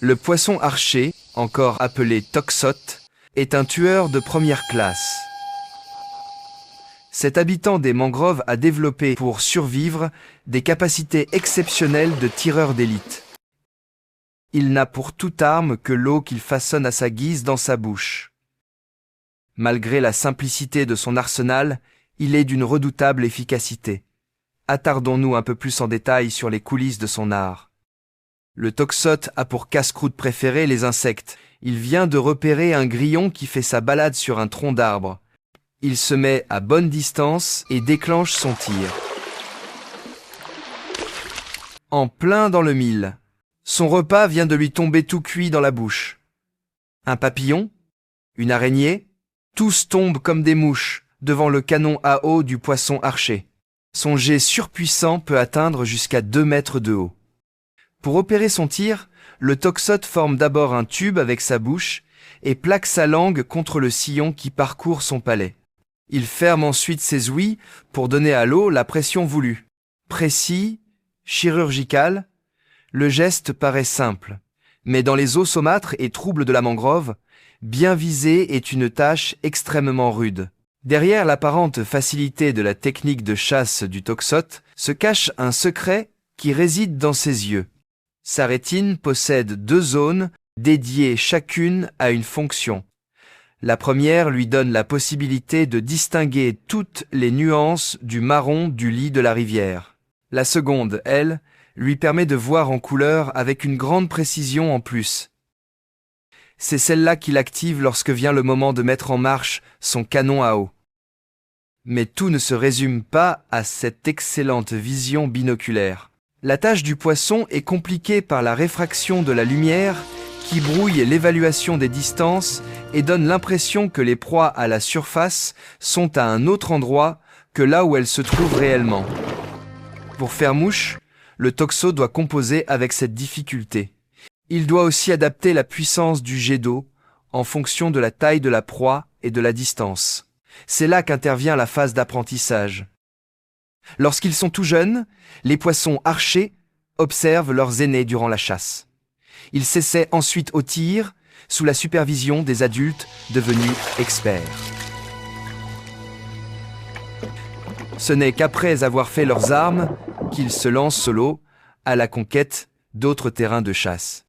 Le poisson archer, encore appelé toxote, est un tueur de première classe. Cet habitant des mangroves a développé, pour survivre, des capacités exceptionnelles de tireur d'élite. Il n'a pour toute arme que l'eau qu'il façonne à sa guise dans sa bouche. Malgré la simplicité de son arsenal, il est d'une redoutable efficacité. Attardons-nous un peu plus en détail sur les coulisses de son art. Le toxote a pour casse-croûte préféré les insectes. Il vient de repérer un grillon qui fait sa balade sur un tronc d'arbre. Il se met à bonne distance et déclenche son tir. En plein dans le mille. Son repas vient de lui tomber tout cuit dans la bouche. Un papillon? Une araignée? Tous tombent comme des mouches devant le canon à eau du poisson archer. Son jet surpuissant peut atteindre jusqu'à 2 mètres de haut. Pour opérer son tir, le toxote forme d'abord un tube avec sa bouche et plaque sa langue contre le sillon qui parcourt son palais. Il ferme ensuite ses ouïes pour donner à l'eau la pression voulue. Précis, chirurgical, le geste paraît simple, mais dans les eaux saumâtres et troubles de la mangrove, bien viser est une tâche extrêmement rude. Derrière l'apparente facilité de la technique de chasse du toxote se cache un secret qui réside dans ses yeux. Sa rétine possède 2 zones dédiées chacune à une fonction. La première lui donne la possibilité de distinguer toutes les nuances du marron du lit de la rivière. La seconde, elle, lui permet de voir en couleur avec une grande précision en plus. C'est celle-là qu'il active lorsque vient le moment de mettre en marche son canon à eau. Mais tout ne se résume pas à cette excellente vision binoculaire. La tâche du poisson est compliquée par la réfraction de la lumière qui brouille l'évaluation des distances et donne l'impression que les proies à la surface sont à un autre endroit que là où elles se trouvent réellement. Pour faire mouche, le toxo doit composer avec cette difficulté. Il doit aussi adapter la puissance du jet d'eau en fonction de la taille de la proie et de la distance. C'est là qu'intervient la phase d'apprentissage. Lorsqu'ils sont tout jeunes, les poissons archers observent leurs aînés durant la chasse. Ils s'essaient ensuite au tir, sous la supervision des adultes devenus experts. Ce n'est qu'après avoir fait leurs armes qu'ils se lancent solo à la conquête d'autres terrains de chasse.